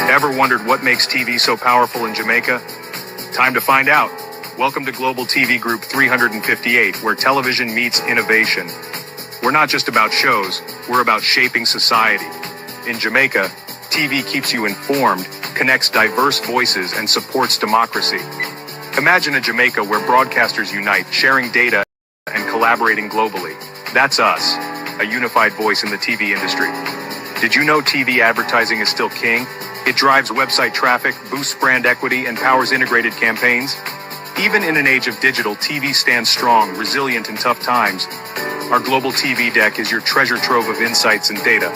Ever wondered what makes TV so powerful in Jamaica? Time to find out. Welcome to Global TV Group 358, where television meets innovation. We're not just about shows, we're about shaping society. In Jamaica, TV keeps you informed, connects diverse voices, and supports democracy. Imagine a Jamaica where broadcasters unite, sharing data and collaborating globally. That's us, a unified voice in the TV industry. Did you know TV advertising is still king? It drives website traffic, boosts brand equity, and powers integrated campaigns. Even in an age of digital, TV stands strong, resilient in tough times. Our global TV deck is your treasure trove of insights and data.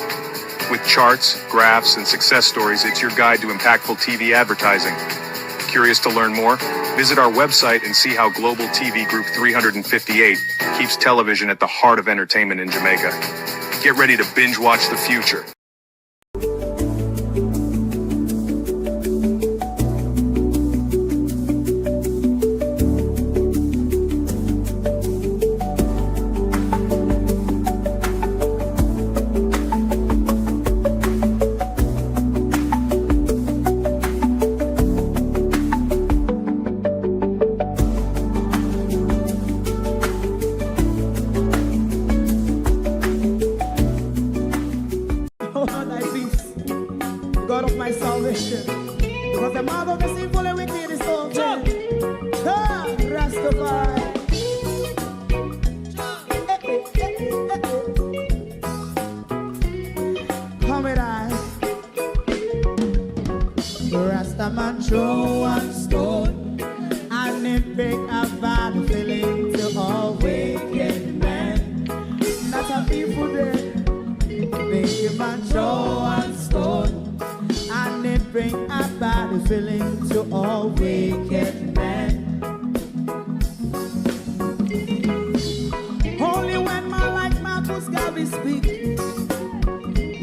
With charts, graphs, and success stories, it's your guide to impactful TV advertising. Curious to learn more? Visit our website and see how Global TV Group 358 keeps television at the heart of entertainment in Jamaica. Get ready to binge watch the future. God of my salvation, because the mouth of the sinful and wicked is open. Rastafari. Come with I. Rastaman throw one stone, and it break a bad feeling to all wicked men. That's a people day. Make a man throw one stone, and it bring a bad feeling to all wicked men. Only when man like Marcus Garvey speak,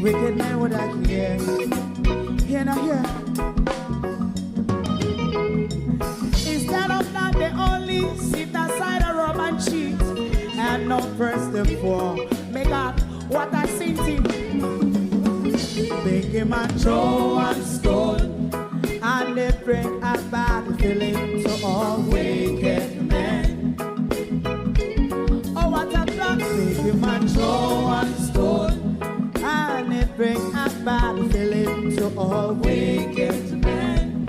wicked men would I hear. Hear not hear. Instead of that, they only sit aside and rub and cheat, and not press the poor. Make up what I seen to. Make him a throw one stone, and they bring a bad feeling to all wicked men. Oh, what a plan! Make him a throw one stone, and they bring a bad feeling to all wicked men.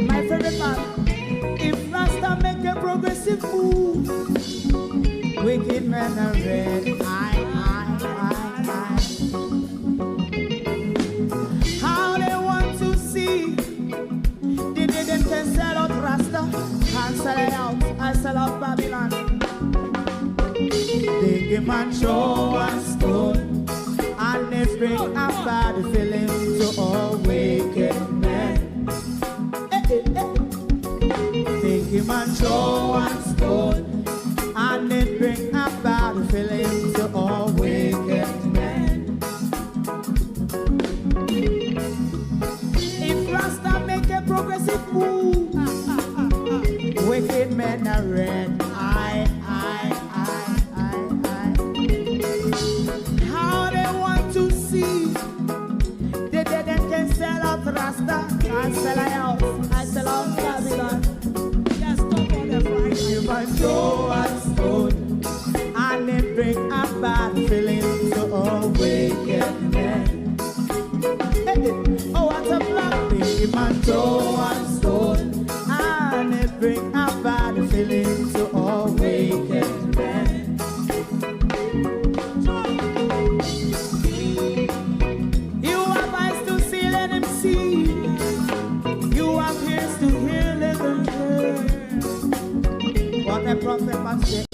My favorite man, if Rasta make a progressive move, wicked men are red. How they want to see, they didn't can sell out Rasta and sell it out. I sell out Babylon. They give man show and stone, and they bring a bad feeling to all wicked men. They give man show and stone, and they bring a bad feeling to all wicked men. If Rasta make a progressive move, wicked men are red. How they want to see, they didn't can sell out Rasta and sell out. I sell out Babylon. Yes, stop on the Friday. You might throw and stone, and they bring a bad feeling to all wicked men. Oh, what a black baby man, throw and stone, and they bring a bad feeling to all wicked men. You have eyes to see, let him see. You have ears to hear, let them hear. What a prophet must say.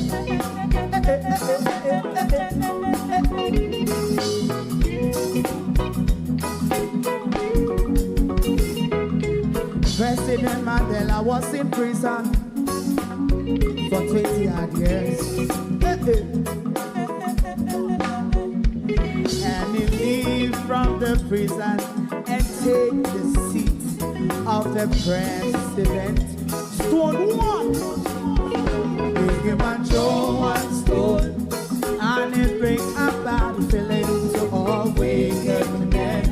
President Mandela was in prison for 20 odd years. And he leave from the prison and take the seat of the president. Stone one. Big him and throw one stone, and it bring a bad feeling to all wicked men.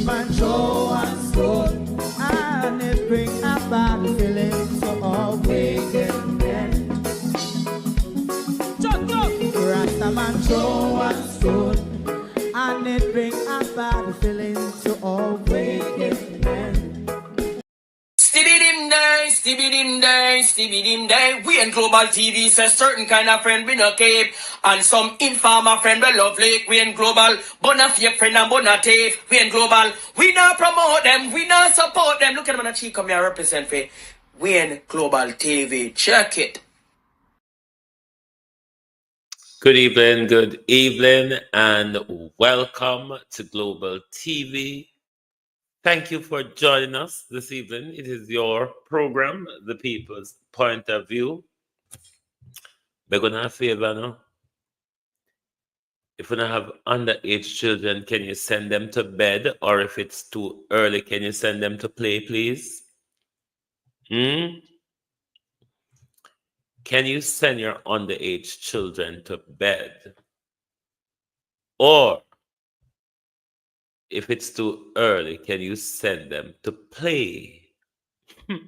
man throw a stone, and it bring a bad feeling to all wicked men. Rasta man throw a stone, and it bring a bad feeling to all wicked men. Stibbidim day, stibbidim day, stibbidim day. We in Global TV says certain kind of friend we no cape, and some informer friend we love lake. We in Global, bona fake friend and bona tape. We in Global, we not promote them, we not support them. Look at them on the cheek, come here represent for. We in Global TV, check it. Good evening, and welcome to Global TV. Thank you for joining us this evening. It is your program, The People's Point of View. We're going to have a favor now. If you don't have underage children, can you send them to bed? Or if it's too early, can you send them to play, please? Can you send your underage children to bed? Or if it's too early, can you send them to play? To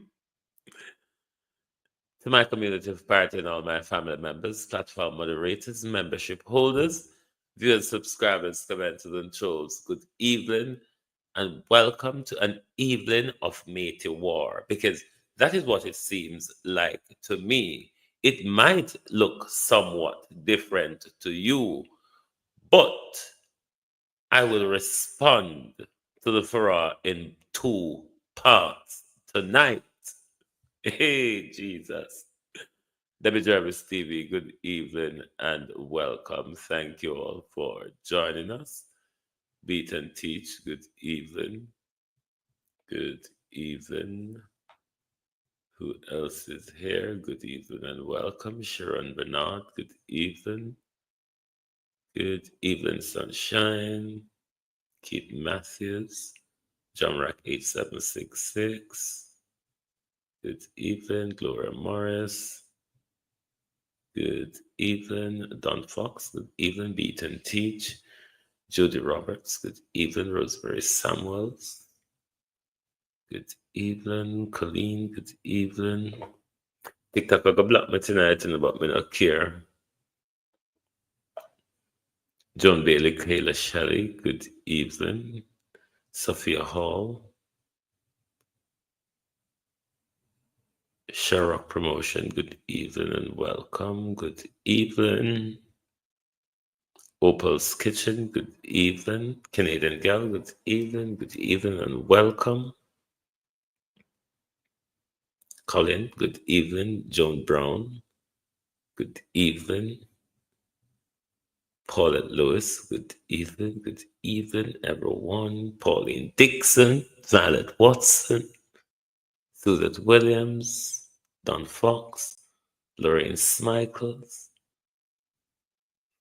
my community of party and all my family members, platform moderators, membership holders, viewers, subscribers, commenters, and trolls, good evening and welcome to an evening of matey war, because that is what it seems like to me. It might look somewhat different to you, but I will respond to the furor in two parts tonight. Hey, Jesus. Debbie Jarvis TV, good evening and welcome. Thank you all for joining us. Beat and Teach, good evening. Good evening. Who else is here? Good evening and welcome. Sharon Bernard, good evening. Good evening, Sunshine. Keith Matthews, John Rack 8766. Good evening, Gloria Morris. Good evening, Don Fox. Good evening, Beat and Teach. Judy Roberts. Good evening, Rosemary Samuels. Good evening, Colleen. Good evening. TikTok I got block me tonight and about me not care. John Bailey, Kayla Shelley. Good evening. Sophia Hall. Sherrock Promotion, good evening and welcome. Good evening. Opal's Kitchen, good evening. Canadian Gal, good evening and welcome. Colin, good evening. Joan Brown, good evening. Paulette Lewis, good evening everyone. Pauline Dixon, Violet Watson, Suzette Williams, Don Fox, Lorraine Smichaels,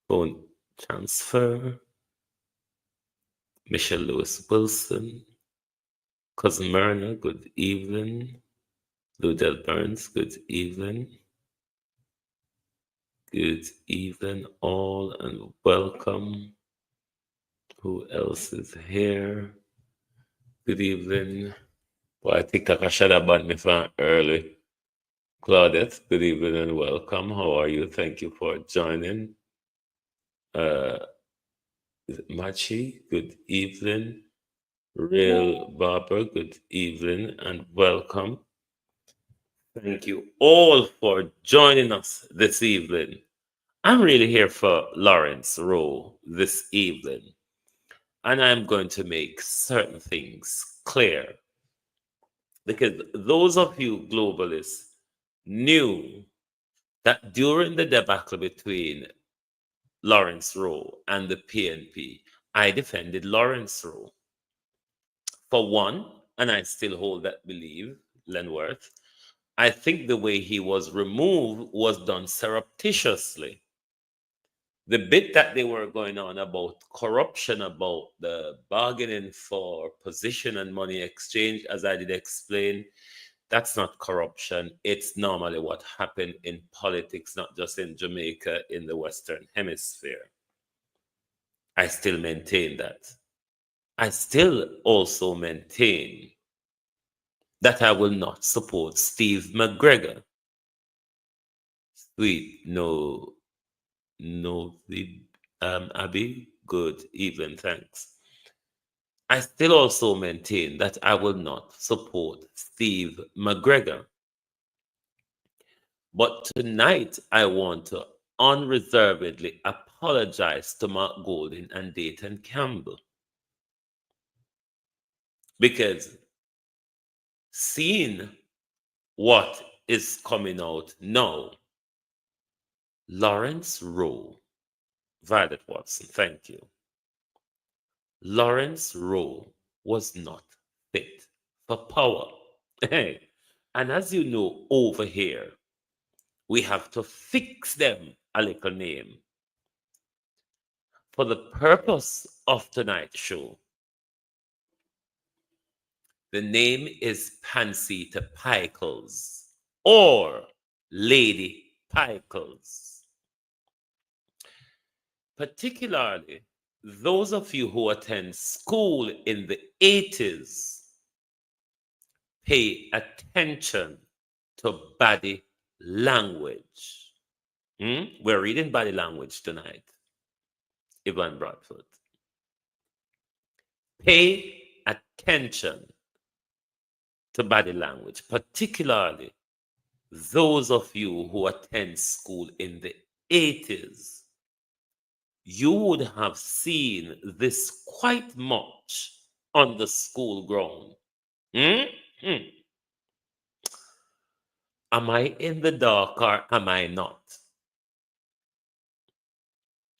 Phone Transfer, Michelle Lewis Wilson, Cousin Myrna, good evening. Ludell Burns, good evening. Good evening all and welcome. Who else is here? Good evening. Well, I think I should have banned me from early. Claudette, good evening and welcome. How are you? Thank you for joining. Is it Machi? Good evening. Real Barber, good evening and welcome. Thank you all for joining us this evening. I'm really here for Lawrence Rowe this evening, and I'm going to make certain things clear, because those of you globalists knew that during the debacle between Lawrence Rowe and the PNP, I defended Lawrence Rowe. For one, and I still hold that belief, Lenworth, I think the way he was removed was done surreptitiously. The bit that they were going on about corruption, about the bargaining for position and money exchange, as I did explain, that's not corruption. It's normally what happened in politics, not just in Jamaica, in the Western Hemisphere. I still maintain that. I still also maintain that I will not support Steve McGregor. Sweet, no, Abby, good evening, thanks. I still also maintain that I will not support Steve McGregor. But tonight, I want to unreservedly apologize to Mark Golding and Dayton Campbell. Because seeing what is coming out now, Lawrence Rowe, Violet Watson, thank you. Lawrence Rowe was not fit for power. And as you know, over here, we have to fix them a little name. For the purpose of tonight's show, the name is Pansita Pickles or Lady Pickles. Particularly those of you who attend school in the 80s, pay attention to body language. We're reading body language tonight. Yvonne Bradford. Pay attention to body language, particularly those of you who attend school in the 80s. You would have seen this quite much on the school ground. Am I in the dark or am I not?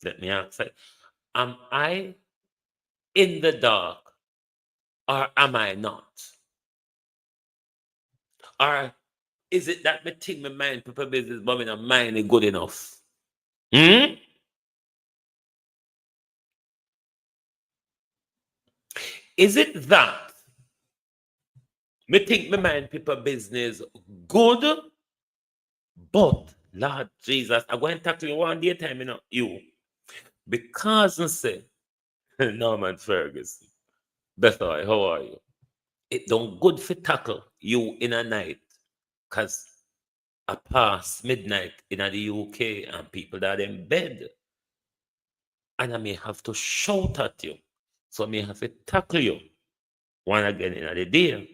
Let me ask it. Am I in the dark or am I not? Or is it that me think my mind people business but me not mind it good enough? Is it that me think my mind people business good, but Lord Jesus, I'm going to talk to you one day time, you. Because I say, Norman Ferguson, Bethel, how are you? It don't good for tackle you in a night, because I pass midnight in the UK and people that are in bed. And I may have to shout at you. So I may have to tackle you one again in the day.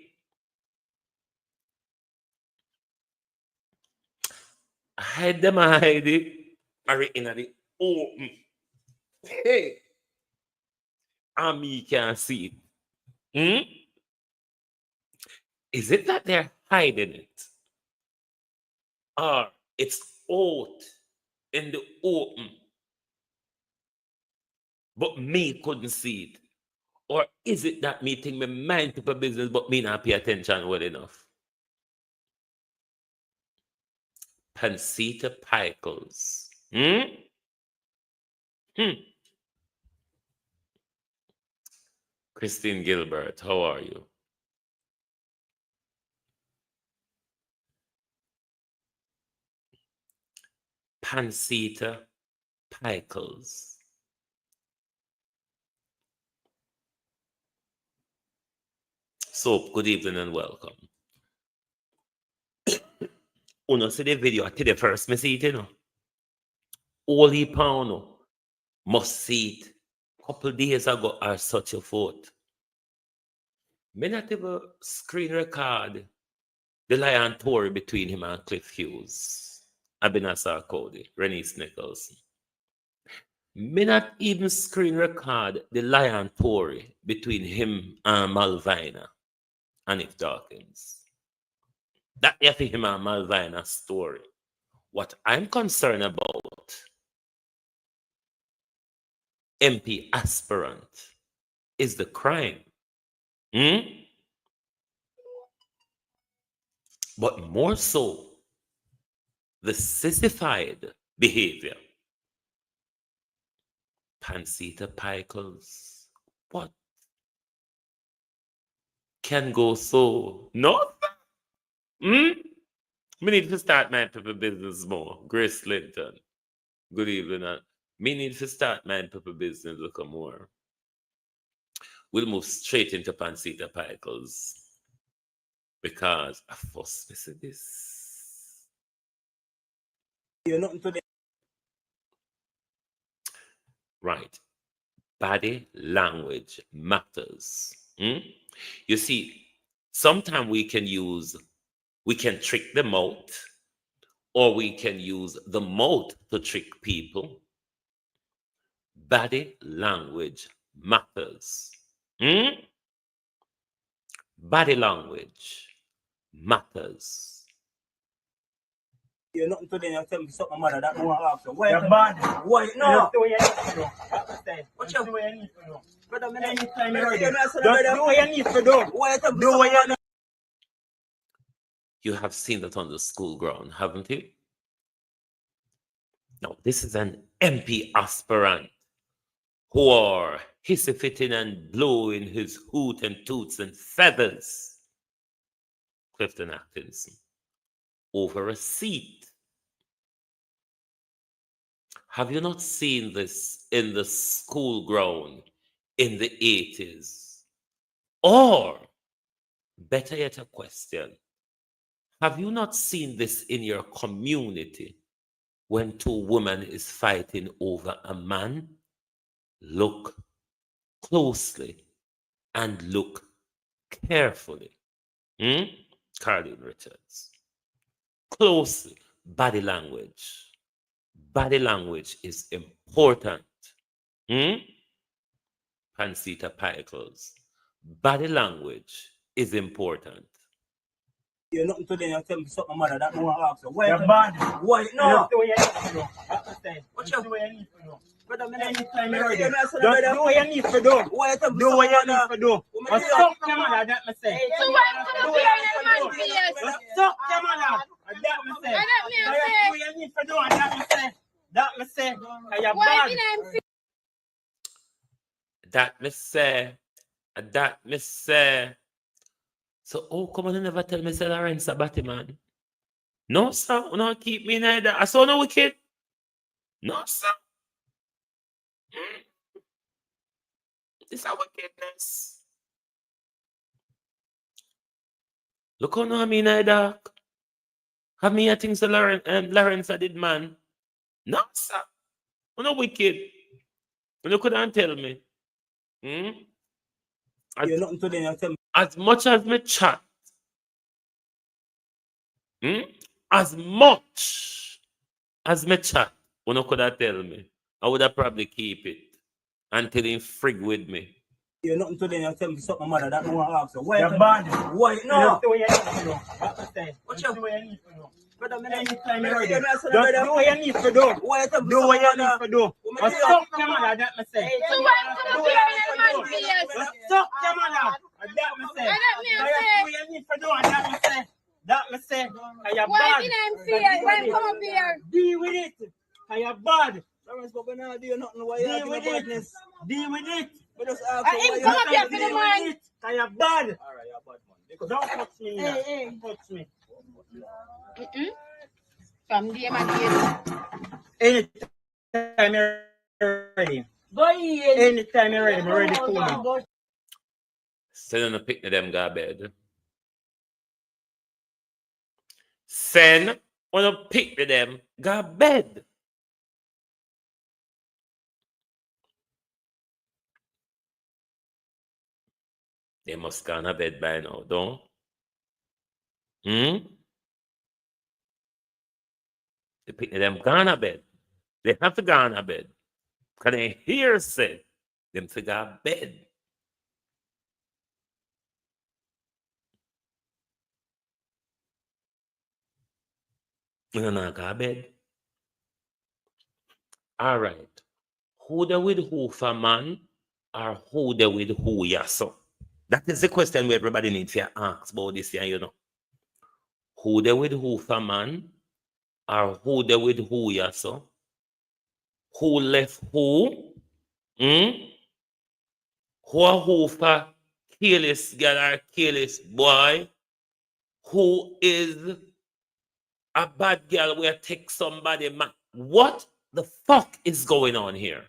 Hide them, hide it. Are in the open. Hey. And me can see it. Is it that they're hiding it? Or it's out in the open, but me couldn't see it? Or is it that me think me mind people business, but me not pay attention well enough? Pansita Pickles. Christine Gilbert, how are you? Pansita Pickles. So, good evening and welcome. Uno see the video at the first me see it, All he pound must see it. Couple days ago, I such a vote. Me not even screen record the lion tour between him and Cliff Hughes, Abinasar Cody, Renice Nicholson. Me not even screen record the lion tour between him and Malvina and Nick Dawkins. That is him and Malvina's story. What I'm concerned about, MP aspirant, is the crime. But more so, the sissified behavior. Pansita Pickles, what can go so? Nothing. Me need to start my people business more. Grace Linton, good evening. Me need to start my people business a little more. we'll move straight into Pancita Pickles because I first missing this. You're nothing to Right. Body language matters. You see, sometimes we can trick the mouth, or we can use the mouth to trick people. Body language matters. Body language matters. You're nothing to them. You tell me something, mother. That no one ask you. Why you're bad? Why? No. Do what you need to do. What you do what you need to do. Brother, anytime you're ready. Just do what you need to do. Why you tell me do what you need. You have seen that on the school ground, haven't you? Now, this is an MP aspirant who are hissy-fitting and blowing his hoot and toots and feathers, Clifton Atkinson, over a seat. Have you not seen this in the school ground in the 80s? Or, better yet, a question, have you not seen this in your community when two women is fighting over a man? Look closely and look carefully. Carlene Richards. Closely. Body language. Body language is important. Pancita Pickles. Body language is important. You're nothing to them. You tell me something, mother. That no one ask you. Why you're bad? Why? No. Do what you need to do. What you do what you need to do. Brother, anytime you're ready. Just do what you need to do. Why you tell me do what you need to do. What's up, your mother? That me say. So why could I be in man face? What's up, your mother? That me say. Do what you need to do. That me say. That me say. You're bad. That me say. That me say. So, come on and never tell me, say, Lawrence, a batty man. No, sir. You don't keep me neither. I saw no wicked. No, sir. This is a wickedness. Look how no I mean, neither. Have me a thing, so Lawrence, I did, man. No, sir. You no wicked. You couldn't tell me. You're nothing to them. You tell me. As much as me chat, as much as me chat, you could have tell me, I would have probably keep it until he frig with me. You're nothing to them. You tell me something, mother. That no one ask you. Why you're bad? Why? No. Do what you need to do. What you do what you need to do. Brother, anytime you're ready. Just do what you need to do. Why you tell me do what you need to do. What's up, your mother? That me say. So why could I be in man face? What's up, your mother? That me say. Do what you need to do. That me say. That me say. You're Why bad. did I fear? Why come up here? Deal with it. You're bad. Lawrence, but we're not doing nothing. Why you with it? Deal with it. We just ask I come up here for the man. You're bad. All right, you're bad, man. Don't touch me. Don't touch me. From the man. Anytime you're ready. Go in. Anytime you're ready, I'm ready for you. Send on a pick of them go bed. Send on a pick of them go bed. They must go to bed by now, don't? The pick of them gone to bed. They have to go to bed. Because they hear say them to go to bed. You don't go to bed. All right. Who there with who for man, or who there with who ya so? That is the question where everybody needs to ask about this year, you know. Who there with who for man, or who there with who ya so? Who left who? Who are who for careless girl or careless boy? Who is a bad girl where take somebody man? What the fuck is going on here?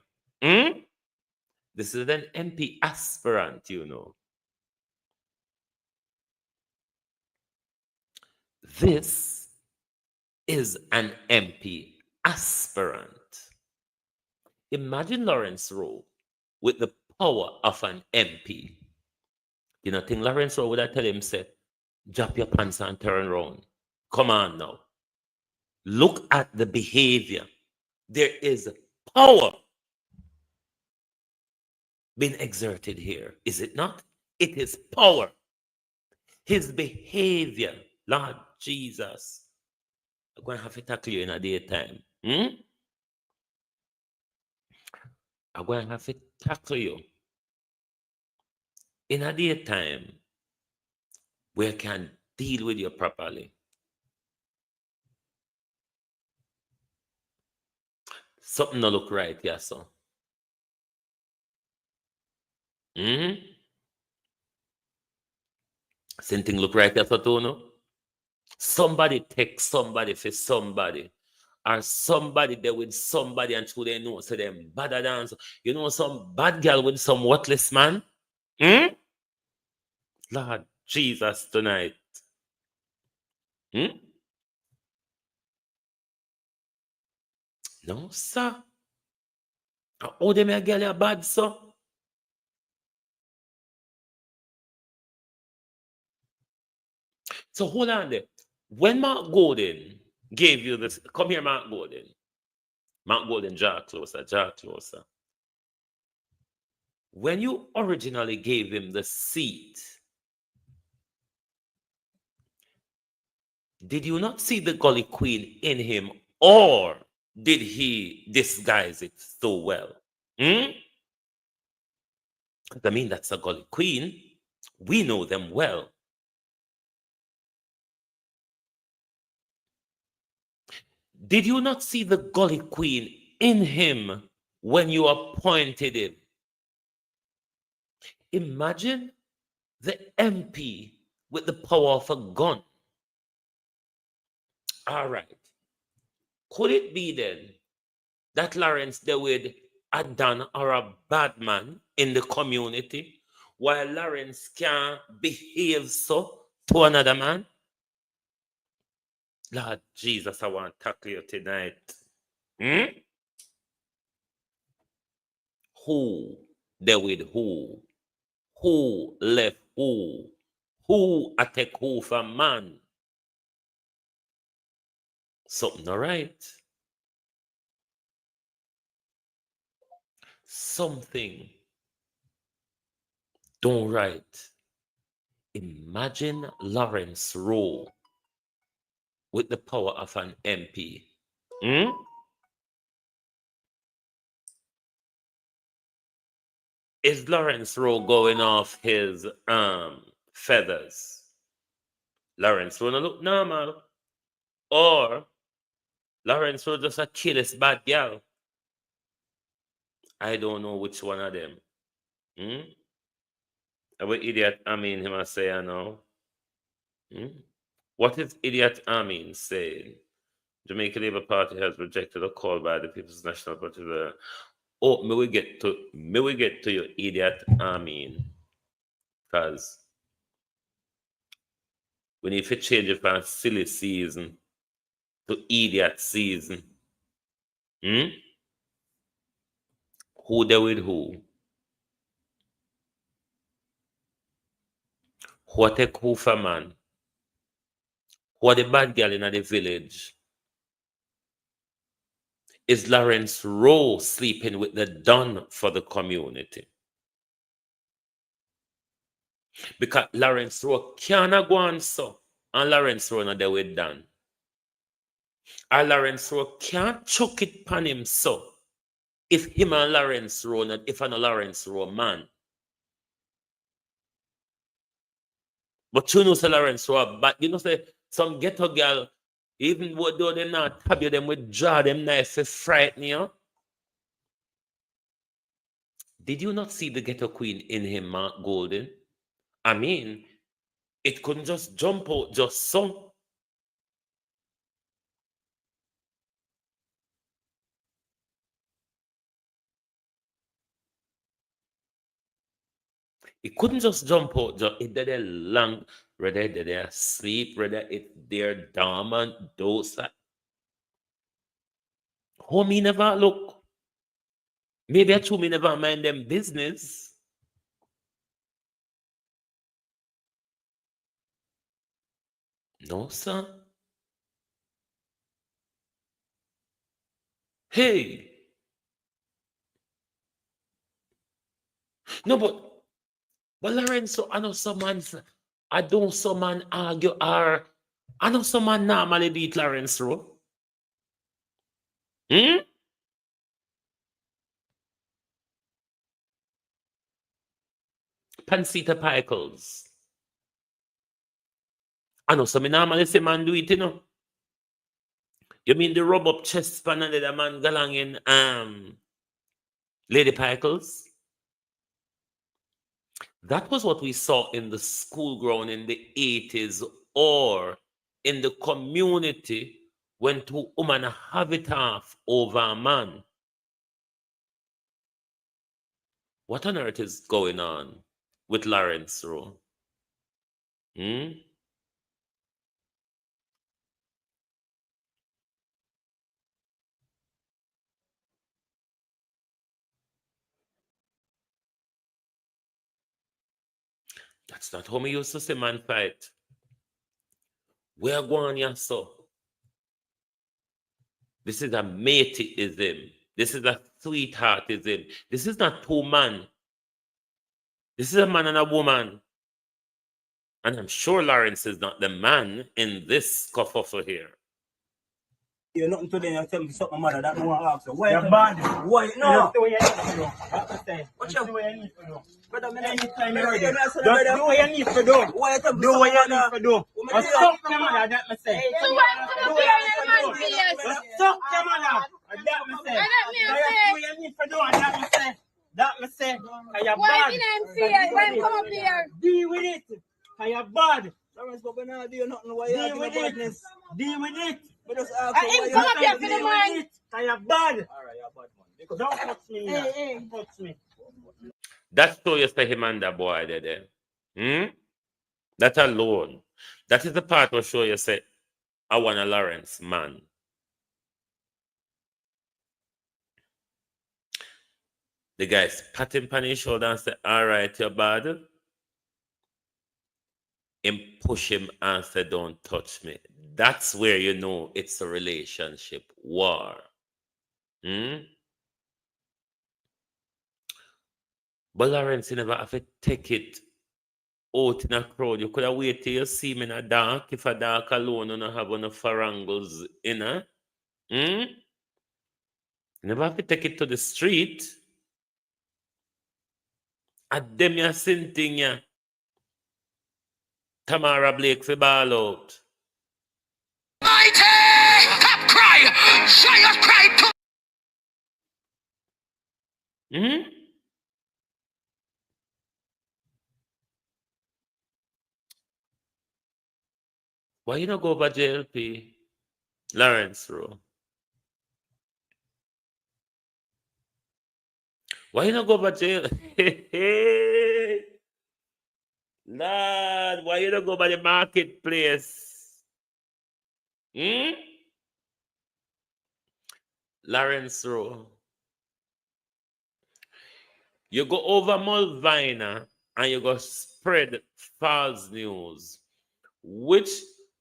This is an MP aspirant, you know. This is an MP aspirant. Imagine Lawrence Rowe with the power of an MP. You know, think Lawrence Rowe would I tell him, say, drop your pants and turn around. Come on now. Look at the behavior. There is power being exerted here, is it not? It is power. His behavior, Lord Jesus. I'm going to have to tackle you in a daytime. I'm going to have to tackle you in a daytime where I can deal with you properly. Something not look right, yeah, so. Something look right, yeah, so too, no? Somebody take somebody for somebody. Or somebody there with somebody and who they know, so them better than, you know, some bad girl with some worthless man. Lord Jesus tonight. No, sir. Oh, they may girl are bad, sir. So hold on there. When Mark Golden gave you this, come here, Mark Golden. Mark Golden, jaw closer, jaw closer. When you originally gave him the seat, did you not see the Gully Queen in him, or did he disguise it so well? I mean, that's a Gully Queen. We know them well. Did you not see the Gully Queen in him when you appointed him? Imagine the MP with the power of a gun. All right. Could it be then that Lawrence DeWitt had done or a bad man in the community while Lawrence can behave so to another man? Lord Jesus, I want to tackle you tonight. Who DeWitt who? Who left who? Who attack who from man? Something all right. Something don't right. Imagine Lawrence Rowe with the power of an MP. Is Lawrence Rowe going off his feathers? Lawrence Rowe no look normal. Or Lawrence Rowe just a careless bad girl. I don't know which one of them. What idiot Amin him I say I know. What is idiot Amin saying? Jamaica Labour Party has rejected a call by the People's National Party. Oh, may we get to your idiot Amin. Because we need to change it from silly season to idiot season. Who there with who? Who take who for man? Who are the bad girl in the village? Is Lawrence Rowe sleeping with the Don for the community? Because Lawrence Rowe cannot go on so, and Lawrence Rowe not there with Don. Or Lawrence Rowe can't chuck it pan him so, if him and Lawrence Rowe not, if I'm a Lawrence Rowe man. But you know, say Lawrence Rowe, but you know, say some ghetto girl, even though they not tab you, them with draw them knife to frighten you. Did you not see the ghetto queen in him, Mark Golden? I mean, it couldn't just jump out just so. It couldn't just jump out. It did a long, whether they're asleep, whether they're dormant, those. Homie never look. Maybe I told me never mind them business. No, sir. Hey. No, but Lorenzo, I know I don't someone argue or I know someone normally beat Lorenzo. Pancita Pickles. I know some normally say man do it, you know. You mean the rub up chest span and the man galang in Lady Pickles? That was what we saw in the school ground in the 80s or in the community when two women have it off over a man. What on earth is going on with Lawrence Rowe? That's not how we used to say man fight. Where going ya so? This is a mateism. This is a sweetheartism. This is not two men. This is a man and a woman. And I'm sure Lawrence is not the man in this kerfuffle here. You're nothing to them, you tell me something, mother, that no one asks you. Why? You're bad. Why? No. That's the way you need to do. That's the way you need to do. Brother, anytime you're ready. Just do what you need to do. Why you tell me do what you need to do. Suck your mother, that me say. So why come up here in the man face? Suck your mother, that me say. Do what you need to do, and that me say. That me say. You're Why bad. me name fear? Why come up here? Deal with it. You're bad. Lawrence, but we're not doing nothing. Why you doing badness? Deal with it. But just ask I him come up here for the man. You're bad. Alright, you're bad, man. Don't touch me. Don't touch me. That's so you say him and that boy there. That alone. That is the part where show you say, I want a Lawrence man. The guys pat him on his shoulder and say, all right, you're bad. And push him and say, don't touch me. That's where you know it's a relationship war. But Lawrence, you never have to take it out in a crowd. You could have waited till you see me in a dark. If a dark alone, you don't have enough farangles in it. You never have to take it to the street. At them you sinting ya. Tamara Blake for ball out. Mighty! Top cry! Show your cry to Why you not go over JLP? Lawrence Rowe. Why you not go over jail? Lord, why you not go by the marketplace? Lawrence Rowe. You go over Mulvina and you go spread false news. Which,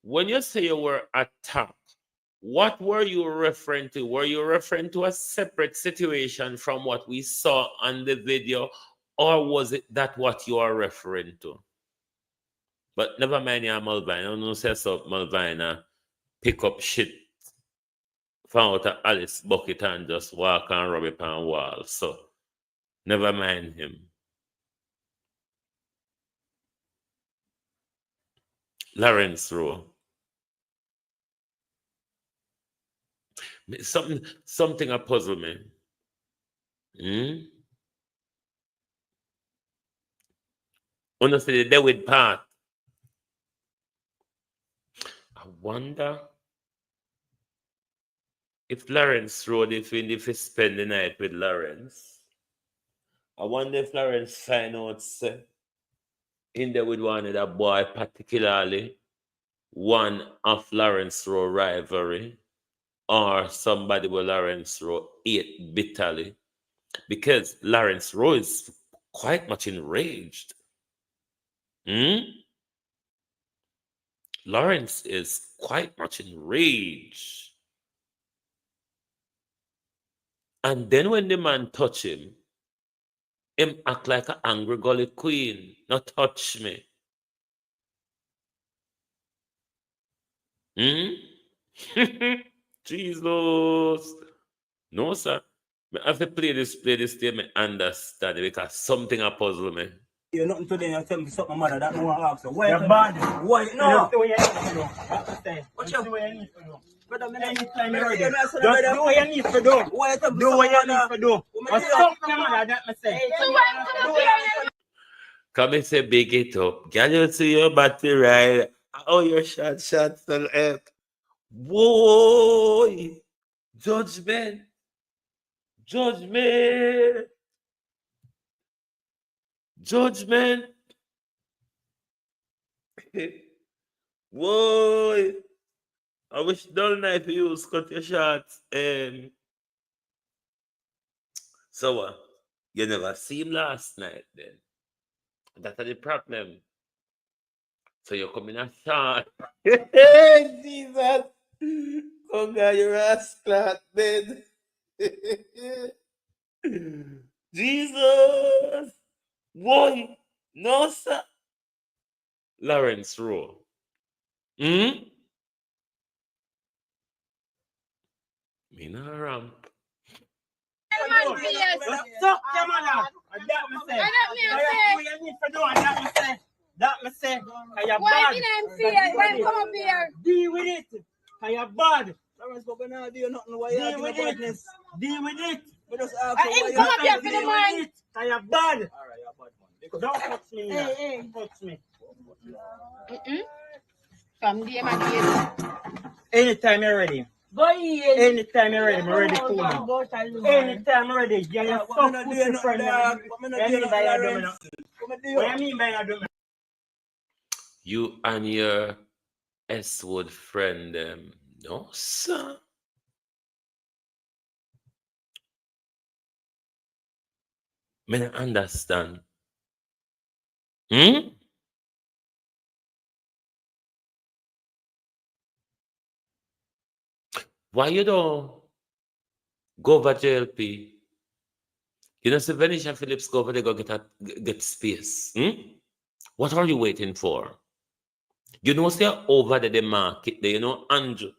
when you say you were attacked, what were you referring to? Were you referring to a separate situation from what we saw on the video, or was it that what you are referring to? But never mind your Mulvina. I don't know say so Mulvina pick up shit from out of Alice bucket and just walk and rub it on wall. So never mind him. Lawrence Rowe. Something a puzzle me. Honestly, the David part. I wonder if Lawrence Rowe, if he spend the night with Lawrence. I wonder if Lawrence find out say, in there with one of that boy, particularly one of Lawrence Rowe rivalry, or somebody with Lawrence Rowe hate bitterly, because Lawrence Rowe is quite much enraged. Lawrence is quite much enraged. And then when the man touch him act like an angry gully queen. Not touch me. Jesus. No, sir. I have to play this statement, understand it, because something a puzzle me. You're nothing today, you tell me something, mother, that no one asks. Why? You're bad. Why? No. What you need to do? Brother, anytime you're ready. Just do what you need to do. Do what you need to do. What's up, mother, that me say. Come and say, big it up. Can you see your battery right? Oh, your shots on F. Whoa! Judgment. Judgment. Judgment. Whoa! I wish dull knife you cut your shots. So, you never see him last night then. That's the problem. So you're coming a shot. Jesus! Oh God, you're a clot, man. Jesus! Boy! No, sir. Lawrence Rowe. Me not ramp. Suck your mother. That me say. What you need to do, and that me say. That me say. You're Why bad. didn't fear? Why come up here? Deal with it. You're bad. Lawrence, but we're not doing nothing. Why you deal with it? Deal with it. We just ask you why you come up here for the deal man. with it. You're bad. Alright, you're bad, man. Don't touch me. Hey. Touch me. From the man. Anytime you're ready. Go in. Anytime you're ready, I'm ready for you. Anytime you're ready, you're your fuck with your friend. What do you mean by your dominant? What do you mean by your dominant? You and your S-Wood friend, no, sir. Me not understand. Why you don't go over JLP? You know, see Venetia Phillips go over there, go get space. What are you waiting for? You know, say over there, the market there, you know, Andrew.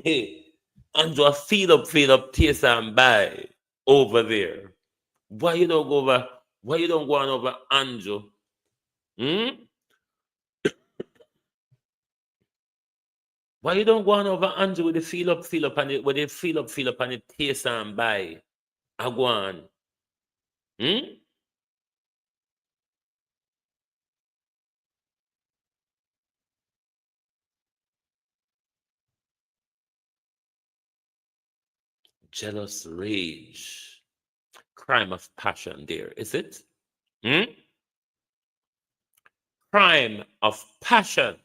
Hey, Andrew, feel up, taste and buy over there. Why you don't go over? Why you don't go on over Andrew? Why you don't go on over Andrew with the feel up, and it with the feel up, and it taste and buy? I go on. Jealous rage. Crime of passion there, is it? Crime of passion.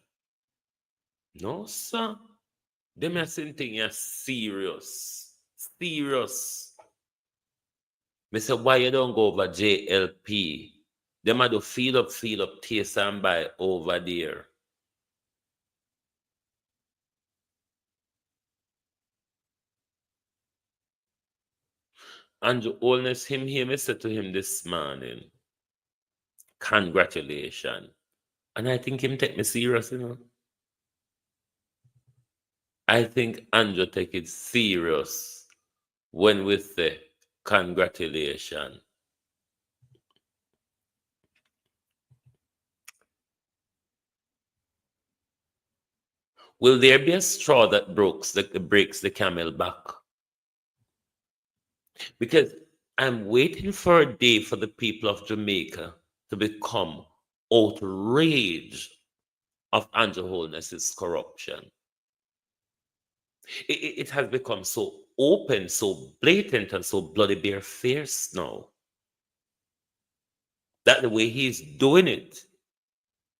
No, sir. Them are saying thing are serious. Serious. Me say, why you don't go over JLP? Them are do feel up, taste and buy over there. Andrew Holness, him here, me said to him this morning, congratulations. And I think him take me serious, you know. I think Andrew take it serious when we say congratulations. Will there be a straw that breaks the camel back? Because I'm waiting for a day for the people of Jamaica to become outraged of Andrew Holness's corruption. It has become so open, so blatant, and so bloody barefaced now that the way he's doing it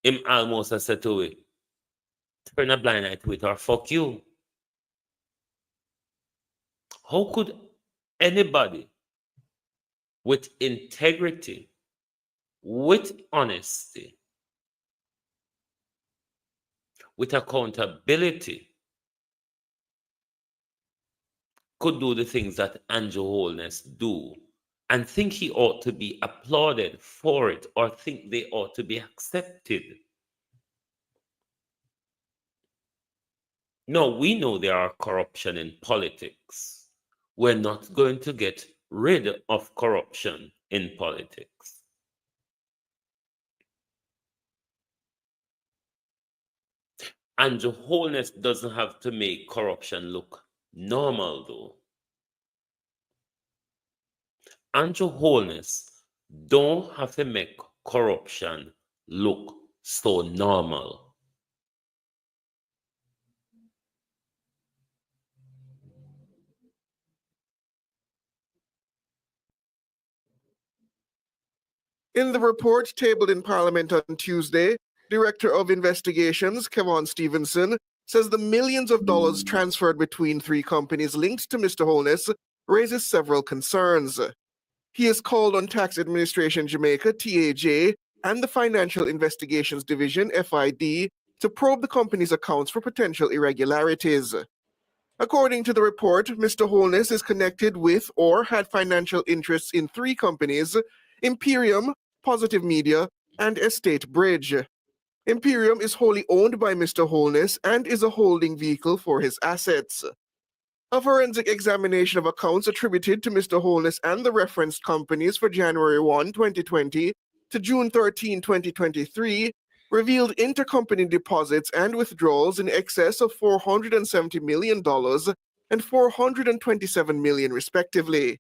him almost has said to it, turn a blind eye to it or fuck you. How could anybody with integrity, with honesty, with accountability, could do the things that Andrew Holness do and think he ought to be applauded for it or think they ought to be accepted? No, we know there are corruption in politics. We're not going to get rid of corruption in politics. Andrew Holness doesn't have to make corruption look normal, though. Andrew Holness don't have to make corruption look so normal. In the report tabled in Parliament on Tuesday, Director of Investigations, Kevon Stevenson, says the millions of dollars transferred between three companies linked to Mr. Holness raises several concerns. He has called on Tax Administration Jamaica, TAJ, and the Financial Investigations Division, FID, to probe the company's accounts for potential irregularities. According to the report, Mr. Holness is connected with or had financial interests in three companies: Imperium, Positive Media, and Estate Bridge. Imperium is wholly owned by Mr. Holness and is a holding vehicle for his assets. A forensic examination of accounts attributed to Mr. Holness and the referenced companies for January 1, 2020 to June 13, 2023 revealed intercompany deposits and withdrawals in excess of $470 million and $427 million respectively.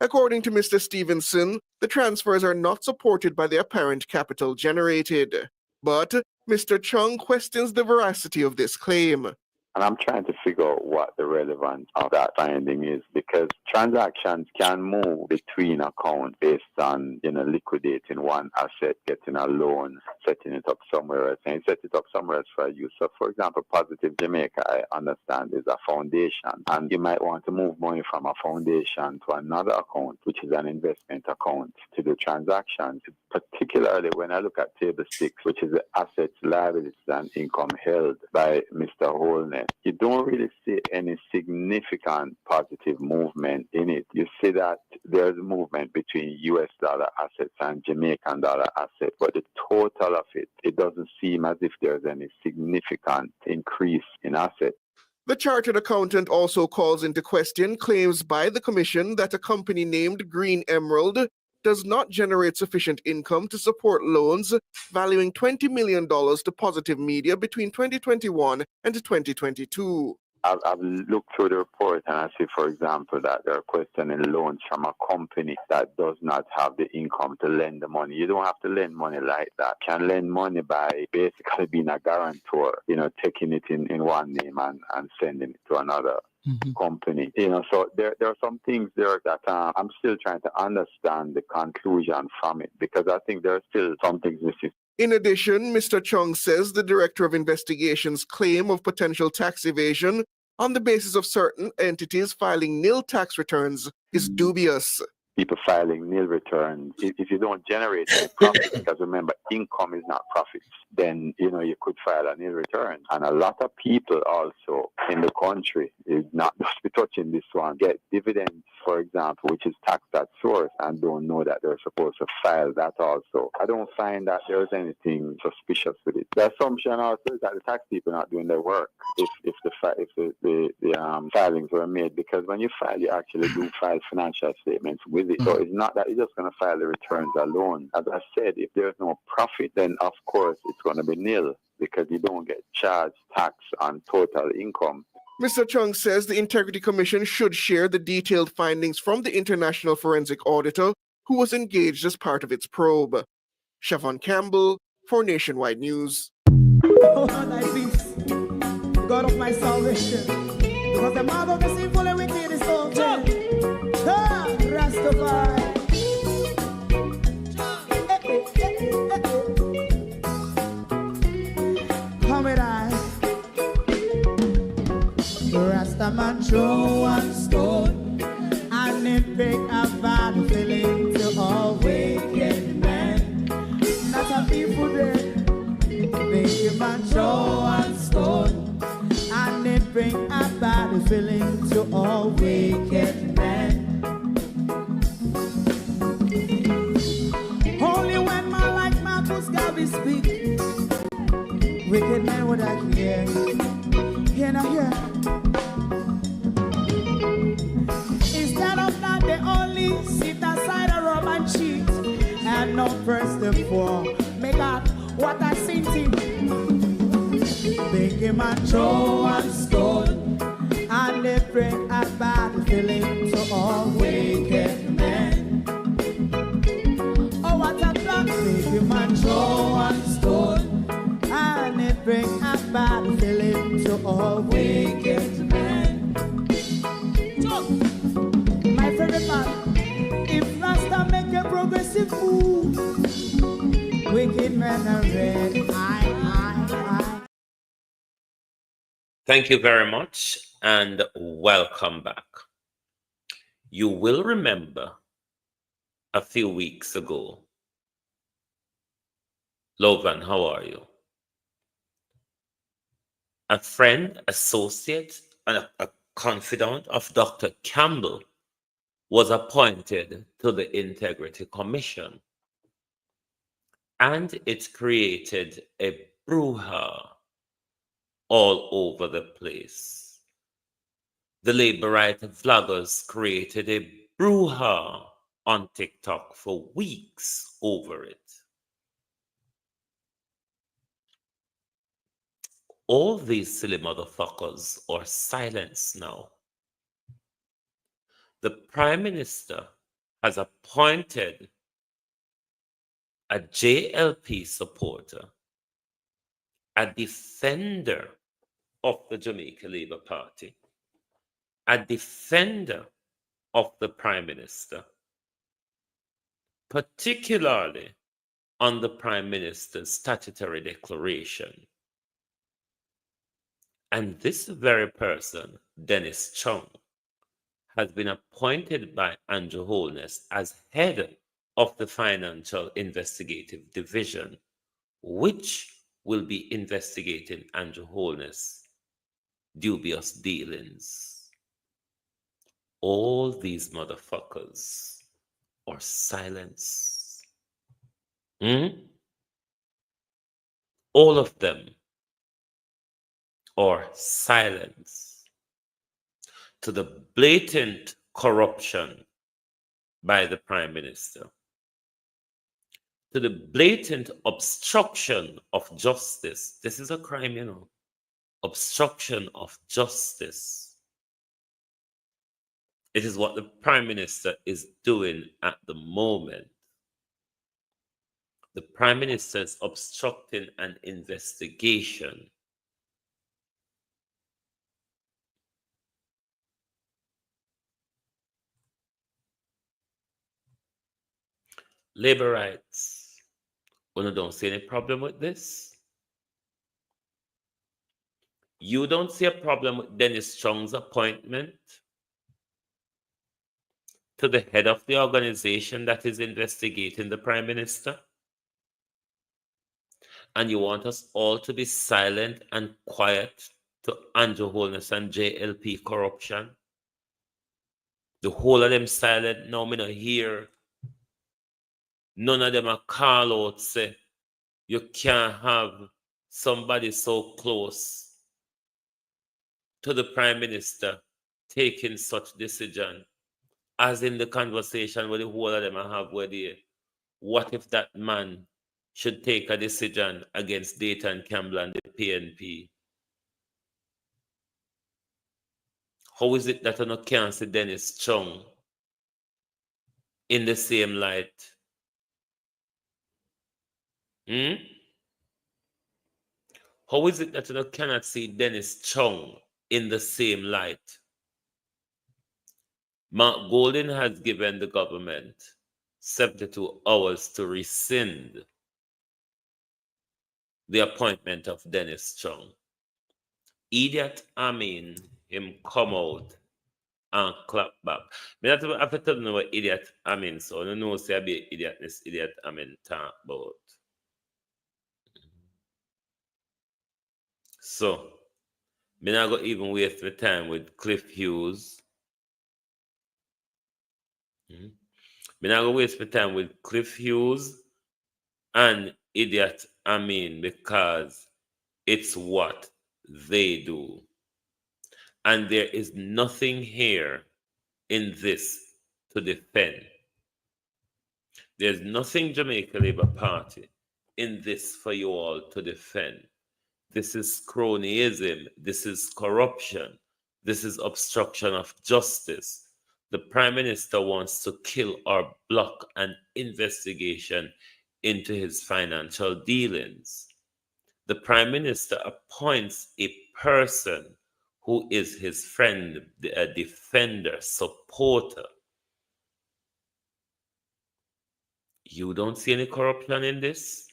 According to Mr. Stevenson, the transfers are not supported by the apparent capital generated. But Mr. Chung questions the veracity of this claim. And I'm trying to figure out what the relevance of that finding is, because transactions can move between accounts based on, liquidating one asset, getting a loan, setting it up somewhere else, and set it up somewhere else for use. So, for example, Positive Jamaica, I understand, is a foundation, and you might want to move money from a foundation to another account, which is an investment account, to do transactions. Particularly when I look at Table 6, which is the assets, liabilities, and income held by Mr. Holness, you don't really see any significant positive movement in it. You see that there's movement between US dollar assets and Jamaican dollar assets, but the total of it, it doesn't seem as if there's any significant increase in assets. The chartered accountant also calls into question claims by the Commission that a company named Green Emerald does not generate sufficient income to support loans valuing $20 million to Positive Media between 2021 and 2022. I've looked through the report and I see, for example, that they're questioning loans from a company that does not have the income to lend the money. You don't have to lend money like that. You can lend money by basically being a guarantor, taking it in one name and sending it to another company. So there are some things there that I'm still trying to understand the conclusion from it, because I think there are still some things missing. In addition, Mr. Chung says the Director of Investigation's claim of potential tax evasion on the basis of certain entities filing nil tax returns is dubious. People filing nil returns, if you don't generate any profit, because remember, income is not profits, then you could file a nil return. And a lot of people also in the country, is not just be touching this one, get dividends, for example, which is taxed at source, and don't know that they're supposed to file that also. I don't find that there's anything suspicious with it. The assumption also is that the tax people are not doing their work if the filings were made, because when you file, you actually do file financial statements with it. So it's not that you're just going to file the returns alone. As I said, if there's no profit, then of course it's going to be nil, because you don't get charged tax on total income. Mr. Chung says the Integrity Commission should share the detailed findings from the International Forensic Auditor, who was engaged as part of its probe. Siobhan Campbell for Nationwide News. Oh, thy peace, God of my salvation, because the mouth of the sinful and wicked is open. Rastafari. throw one stone, and it bring a bad feeling to all wicked men. Not a people there. Make a man throw one stone, and it bring a bad feeling to all wicked men. Only when man like Marcus Garvey speak, wicked men would I hear. Hear not hear. Instead of that, they only sit aside a rob and cheat, and not press the poor. Make up what I seen to. Make a man throw one stone, and they bring a bad feeling to all wicked men. Oh, what a clock! Make a man throw one stone, and it bring a bad feeling to all wicked men. So, my favorite man, if Rasta make a progressive move, wicked men are red. I. Thank you very much and welcome back. You will remember a few weeks ago, Lovan, how are you? A friend, associate, and a confidant of Dr. Campbell was appointed to the Integrity Commission. And it created a brouhaha all over the place. The labor right vloggers created a brouhaha on TikTok for weeks over it. All these silly motherfuckers are silenced now. The Prime Minister has appointed a JLP supporter, a defender of the Jamaica Labour Party, a defender of the Prime Minister, particularly on the Prime Minister's statutory declaration. And this very person, Dennis Chung, has been appointed by Andrew Holness as head of the Financial Investigative Division, which will be investigating Andrew Holness' dubious dealings. All these motherfuckers are silenced. All of them are silenced to the blatant corruption by the Prime Minister, to the blatant obstruction of justice. This is a crime, you know. Obstruction of justice. It is what the Prime Minister is doing at the moment. The Prime Minister is obstructing an investigation. Labor rights. You don't see any problem with this? You don't see a problem with Dennis Chung's appointment to the head of the organization that is investigating the Prime Minister? And you want us all to be silent and quiet to Andrew Holness and JLP corruption? The whole of them silent now. Me not hear none of them a call out say you can't have somebody so close to the Prime Minister taking such decision, as in the conversation where the whole of them have where they, what if that man should take a decision against Dayton Campbell and the PNP? How is it that you can't see Dennis Chung in the same light? How is it that you cannot see Dennis Chung in the same light? Mark Golding has given the government 72 hours to rescind the appointment of Dennis Chung. Idiot Amin, him come out and clap back. Me not have to tell you what idiot I mean, so I know say I be idiot, this idiot I mean talk about. So, me not go even waste my time with Cliff Hughes. Me not go waste my time with Cliff Hughes and idiot I mean because it's what they do. And there is nothing here in this to defend. There's nothing Jamaica Labour Party in this for you all to defend. This is cronyism. This is corruption. This is obstruction of justice. The Prime Minister wants to kill or block an investigation into his financial dealings. The Prime Minister appoints a person who is his friend, a defender, supporter. You don't see any corruption in this?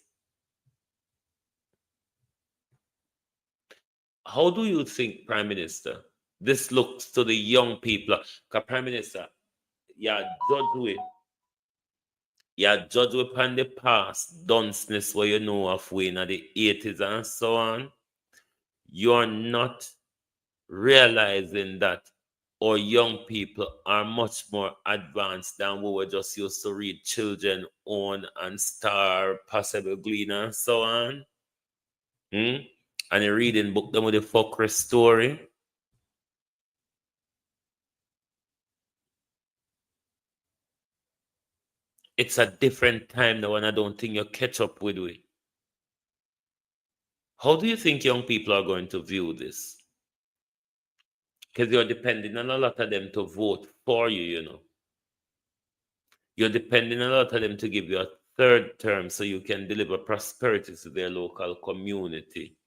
How do you think, Prime Minister, this looks to the young people? Because Prime Minister, yeah, judge upon the past, dunceness where you know of way in the 80s and so on. You're not realizing that our young people are much more advanced than we were just used to read Children On and Star, Possible Glean and so on. And a reading book them with the fuckery story. It's a different time now, and I don't think you catch up with it. How do you think young people are going to view this? Because you're depending on a lot of them to vote for you, you know. You're depending on a lot of them to give you a third term so you can deliver prosperity to their local community.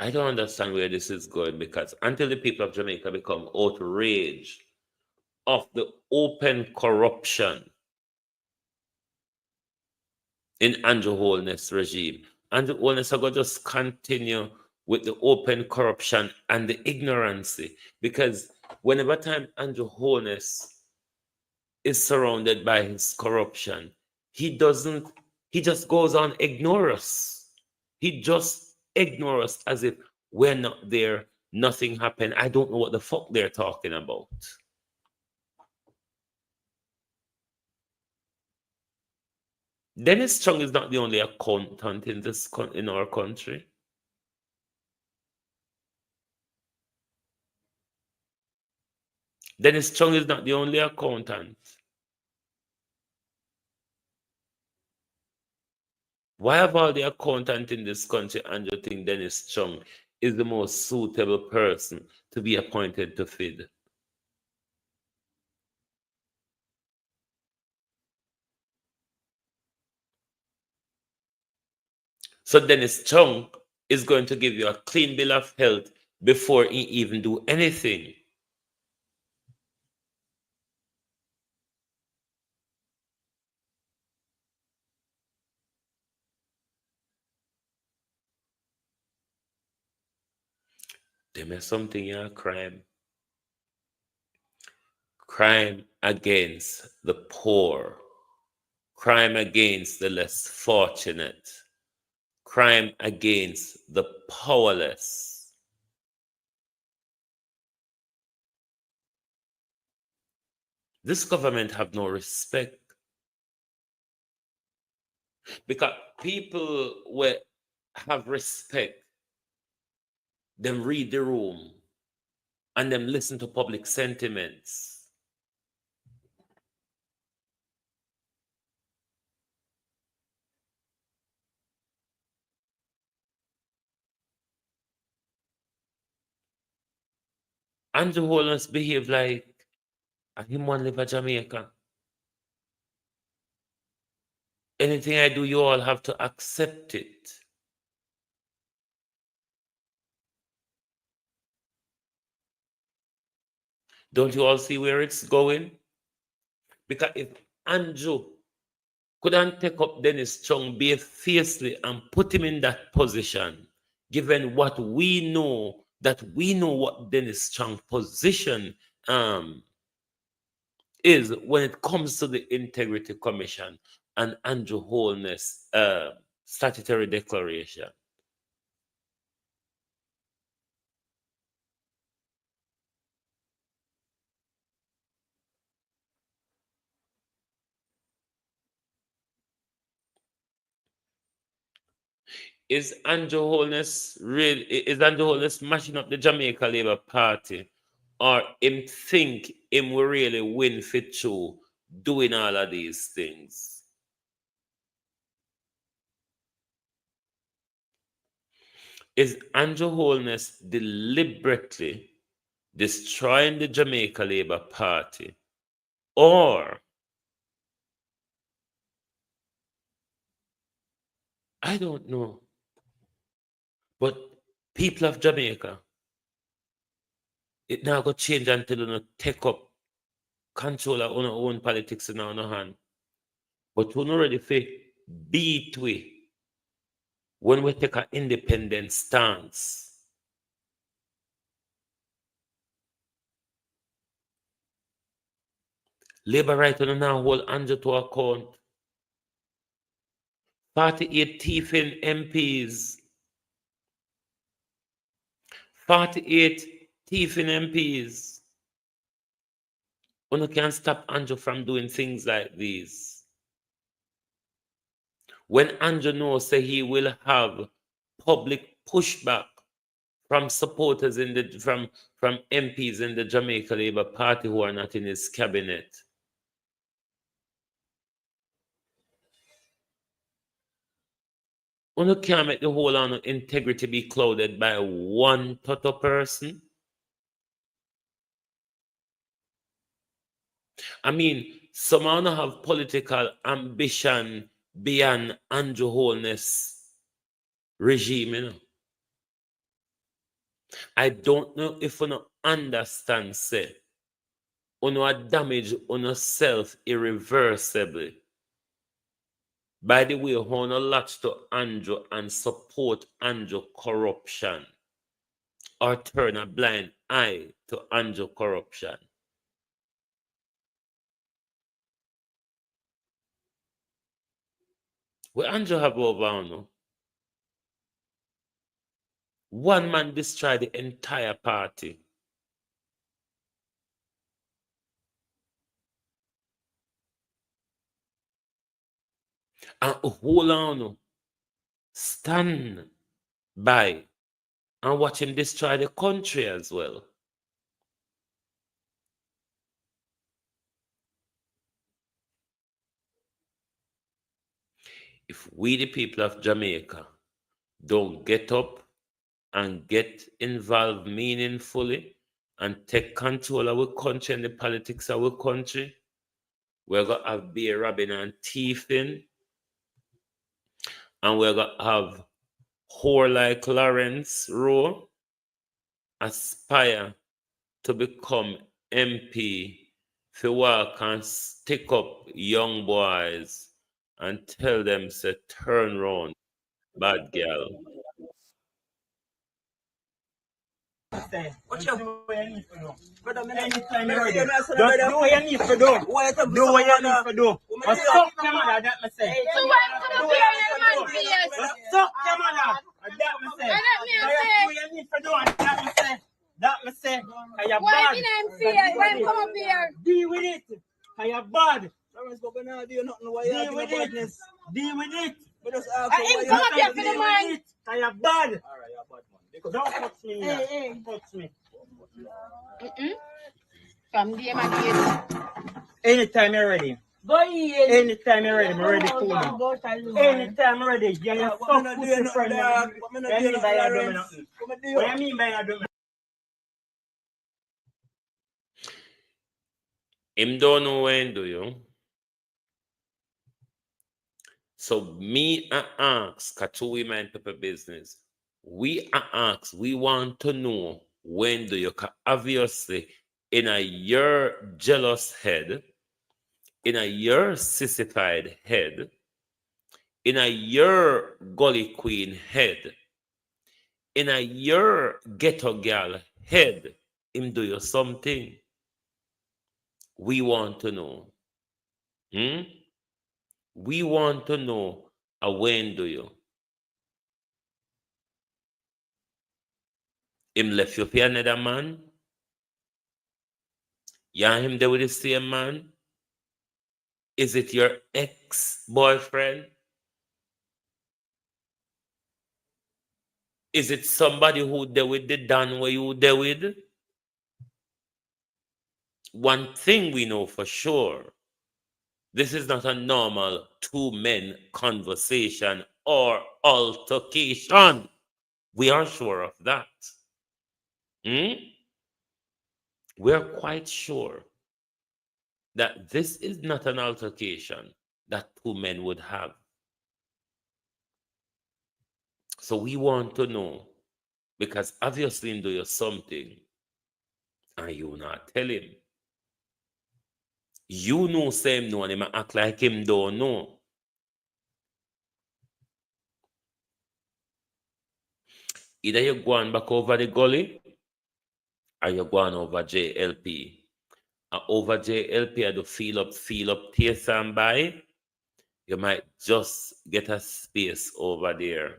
I don't understand where this is going, because until the people of Jamaica become outraged of the open corruption in Andrew Holness regime, Andrew Holness are going to just continue with the open corruption and the ignorancy, because whenever time Andrew Holness is surrounded by his corruption, he just goes on ignore us. He just ignore us as if we're not there, nothing happened. I don't know what the fuck they're talking about. Dennis Chung is not the only accountant in our country. Dennis Chung is not the only accountant. Why have all the accountants in this country and you think Dennis Chung is the most suitable person to be appointed to FID? So Dennis Chung is going to give you a clean bill of health before he even do anything. Them is something, yeah, crime. Crime against the poor. Crime against the less fortunate. Crime against the powerless. This government have no respect, because people will have respect, them read the room and them listen to public sentiments. Andrew Holness behave like him want live in Jamaica. Anything I do, you all have to accept it. Don't you all see where it's going? Because if Andrew couldn't take up Dennis Chung fiercely and put him in that position, given what we know, that we know what Dennis Chung's position is when it comes to the Integrity Commission and Andrew Holness statutory declaration. Is Andrew Holness mashing up the Jamaica Labour Party, or him think him will really win fit through doing all of these things? Is Andrew Holness deliberately destroying the Jamaica Labour Party, or I don't know? But people of Jamaica, it now got change until you take up control of our own politics in our hand. But we're not ready for beat we when we take an independent stance. Labour right on now hold Andrew to account. 48 thieving MPs. 48 thieving MPs. You can't stop Andrew from doing things like these. When Andrew knows that he will have public pushback from supporters from MPs in the Jamaica Labour Party who are not in his cabinet. You can't make the whole on integrity be clouded by one total person. I mean, some have political ambition beyond Andrew Holness regime, you know. I don't know if you understand, say, you damage on yourself irreversibly by the way you latch to Andrew and support Andrew corruption, or turn a blind eye to Andrew corruption. What Andrew have over now? One man destroyed the entire party. And hold on, stand by and watch him destroy the country as well. If we, the people of Jamaica, don't get up and get involved meaningfully and take control of our country and the politics of our country, we're going to have beer robbing and thieving, and we're going to have whore like Lawrence Rowe aspire to become MP to walk and stick up young boys and tell them to turn round, bad girl. What you do what you need to do? Brother, anytime you're ready. Just do what you need to do. Do what you need to do. But suck your mother, that me say. So why come up here and man PS? Suck your mother, that me say. Do what you need to do, that me say. That me say. Why me name PS? Why come up here? Deal with it. You're bad. Deal with it. Deal with it. I come up here for the man. You're bad. Alright, you're bad, man. Don't touch me. Hey. Touch me. From the man. Anytime you're ready. Go in. Anytime you're ready, I'm ready for you. Anytime you're ready, you're so pussy friend. What do you mean by you're doing nothing? What do you mean by you're doing? Him don't know when, do you? So me I ask, Katu women people business. We are asked, we want to know when do you, obviously, in a your jealous head, in a your sissified head, in a your gully queen head, in a your ghetto gal head, him do you something. We want to know. We want to know when do you. Him left you for another man? Yeah, him there with the same man? Is it your ex-boyfriend? Is it somebody who there with the Dan where you there with? One thing we know for sure, this is not a normal two men conversation or altercation. We are sure of that. We are quite sure that this is not an altercation that two men would have. So we want to know, because obviously him do you something and you not tell him. You know same know and him act like him don't know. Either you go on back over the gully or you go on over JLP. Over JLP I do feel up, taste and buy. You might just get a space over there.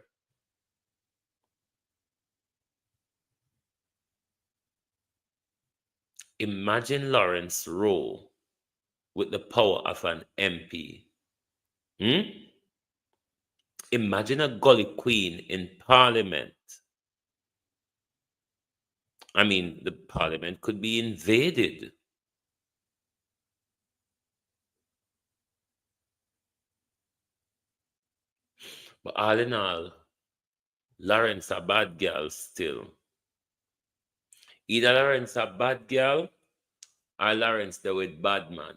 Imagine Lawrence Rowe with the power of an MP. Imagine a gully queen in Parliament. I mean, the Parliament could be invaded. But all in all, Lawrence a bad girl still. Either Lawrence a bad girl or Lawrence there with bad man.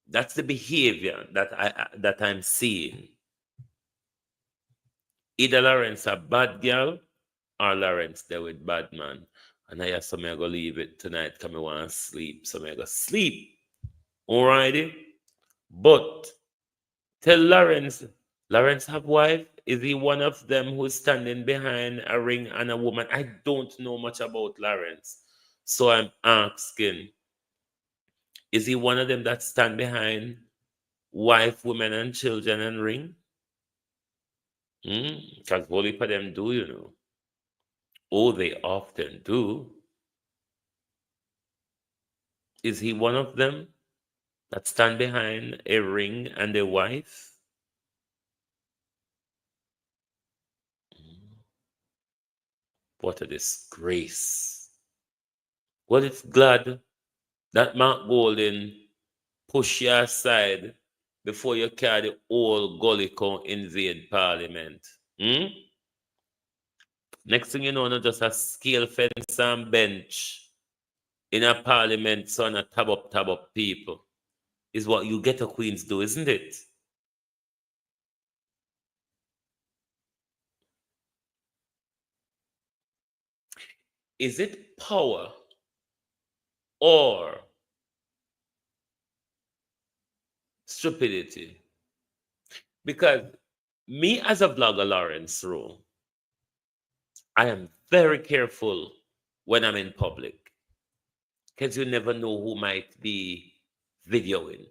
That's the behavior that I'm seeing. Either Lawrence a bad girl or Lawrence there with bad man. And I have some I go leave it tonight because I want to sleep. So I go sleep. Alrighty? But tell Lawrence have wife? Is he one of them who's standing behind a ring and a woman? I don't know much about Lawrence. So I'm asking, is he one of them that stand behind wife, women, and children and ring? Because only for them do, you know. Oh, they often do. Is he one of them that stand behind a ring and a wife? What a disgrace. Well, it's glad that Mark Golden push you aside before you carry the whole gully come invade Parliament. Next thing you know, not just a scale fence and bench in a Parliament, so on a tab up people. Is what you ghetto queens do, isn't it? Is it power or stupidity? Because me as a vlogger, Lawrence Rowe, I am very careful when I'm in public because you never know who might be videoing.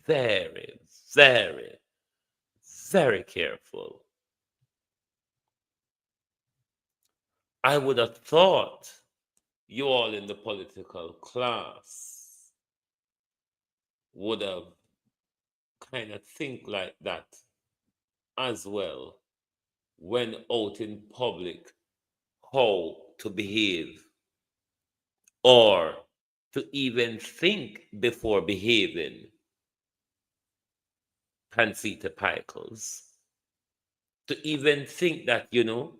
Very, very, very careful. I would have thought you all in the political class would have kind of think like that as well when out in public, how to behave or to even think before behaving. Conceited Pickles. To even think that, you know,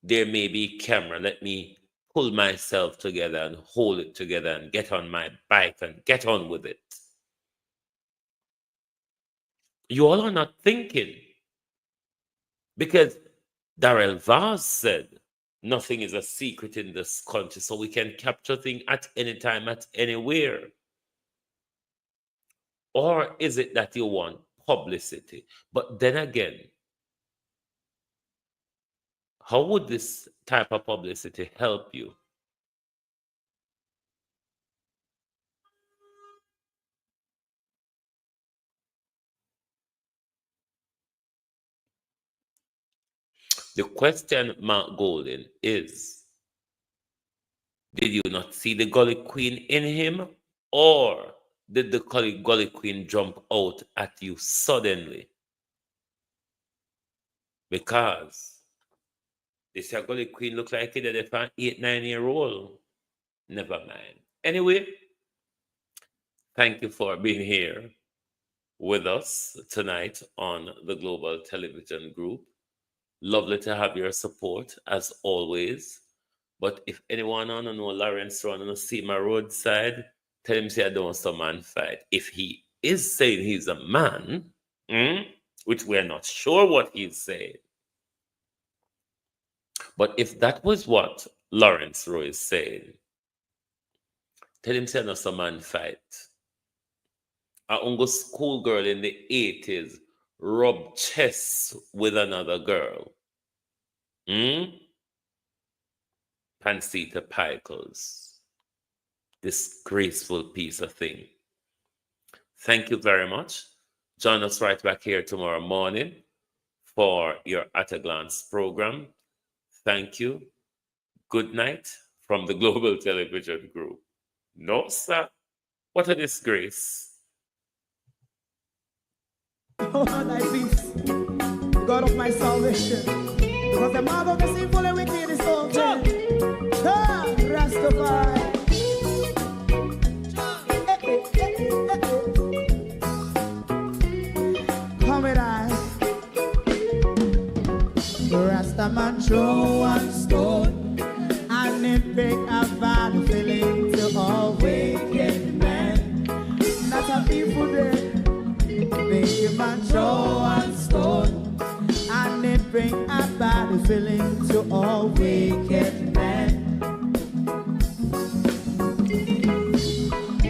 there may be camera. Let me pull myself together and hold it together and get on my bike and get on with it. You all are not thinking. Because Darrell Vaz said, Nothing is a secret in this country, so we can capture things at any time, at anywhere. Or is it that you want publicity? But then again, how would this type of publicity help you? The question, Mark Golden, is, did you not see the Gully Queen in him? Or did the Gully Queen jump out at you suddenly? Because this Gully Queen look like it at an 8-9-year-old. Never mind. Anyway, thank you for being here with us tonight on the Global Television Group. Lovely to have your support as always. But if anyone on know Lawrence Rowe and see my roadside, tell him say I don't want some man fight. If he is saying he's a man, which we're not sure what he's saying, but if that was what Lawrence Rowe is saying, tell him say no some man fight. A ungo schoolgirl in the 80s rub chest with another girl. Pancita Pickles. Disgraceful piece of thing. Thank you very much. Join us right back here tomorrow morning for your At a Glance program. Thank you. Good night from the Global Television Group. No, sir. What a disgrace. Oh, thy peace, God of my salvation, because the mouth of the sinful and wicked is open. Rastafari. Come with I. Rastaman throw one stone, and it pick a bad feeling to all wicked men. Not a people there. Make a man throw one stone, and it bring a bad feeling to all wicked men.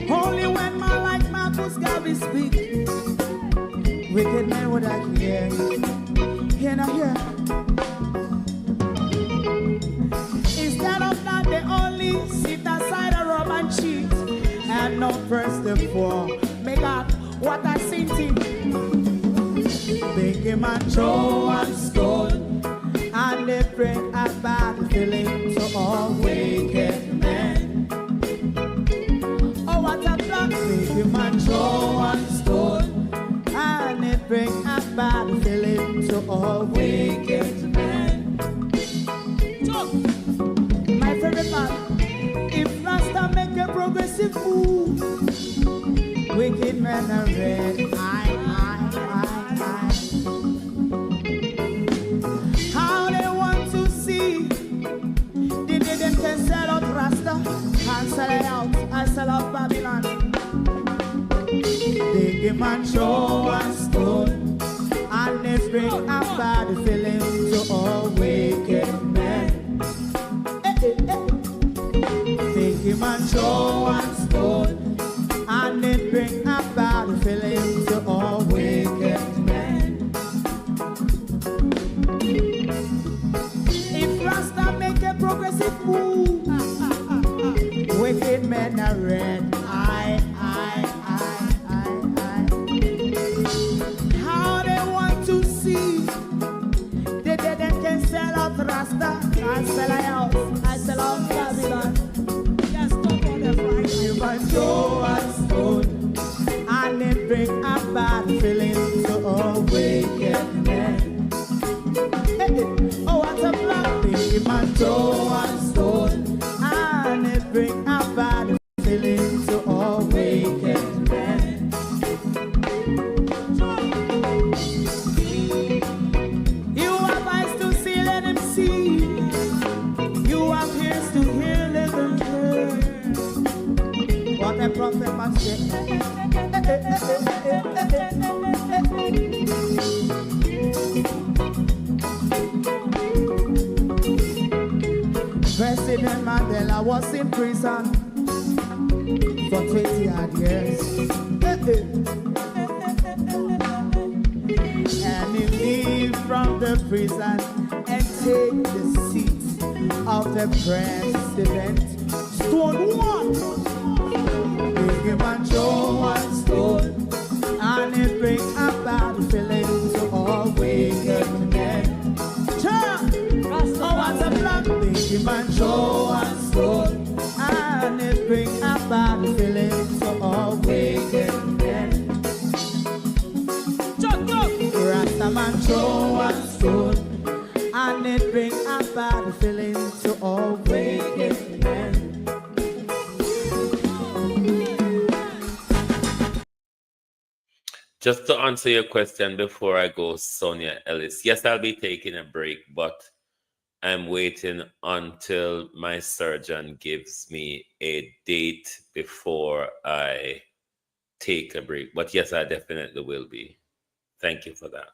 Only when man like Marcus Garvey speak, wicked men would I hear. Hear now hear. Instead of that, they only sit aside and rob and cheat, and not first and for make up what I seen to. Make him a throw and stone, and they bring a bad feeling to all wicked men. Oh, what a plan! Make him a throw and stone, and they bring a bad feeling to all wicked men. So, my favorite man, if Rasta make a progressive move, wicked men are red. How they want to see the day them can sell out Rasta and sell it out and sell out Babylon. They give man show and stone, and they bring a bad feeling to all wicked men. They give man show and stone, and it bring a bad feeling to all wicked men. If Rasta make a progressive move, wicked men are red. How they want to see the was in prison for 20 odd years. And he leave from the prison and take the seat of the president. Stone one, big him and Joe and Stone, and it bring a bad feeling to all wicked men. Oh, what's a black big him and Joe and Stone, and it bring a bad feeling to all wicked men. Rastaman Joe and Stone, and it bring a bad feeling to all wicked men. Just to answer your question before I go, Sonia Ellis, yes, I'll be taking a break, but I'm waiting until my surgeon gives me a date before I take a break. But yes, I definitely will be. Thank you for that.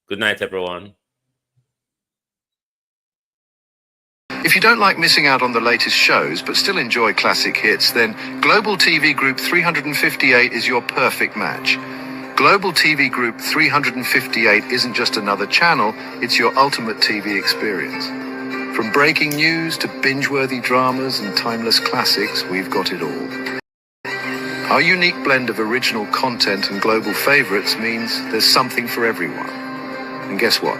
Good night, everyone. If you don't like missing out on the latest shows but still enjoy classic hits, then Global TV Group 358 is your perfect match. Global TV Group 358 isn't just another channel, it's your ultimate TV experience. From breaking news to binge-worthy dramas and timeless classics, we've got it all. Our unique blend of original content and global favorites means there's something for everyone. And guess what?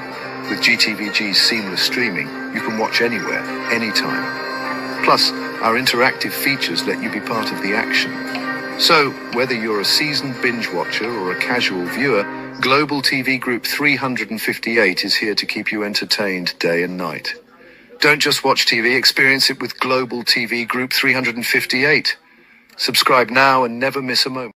With GTVG's seamless streaming, you can watch anywhere, anytime. Plus, our interactive features let you be part of the action. So, whether you're a seasoned binge watcher or a casual viewer, Global TV Group 358 is here to keep you entertained day and night. Don't just watch TV, experience it with Global TV Group 358. Subscribe now and never miss a moment.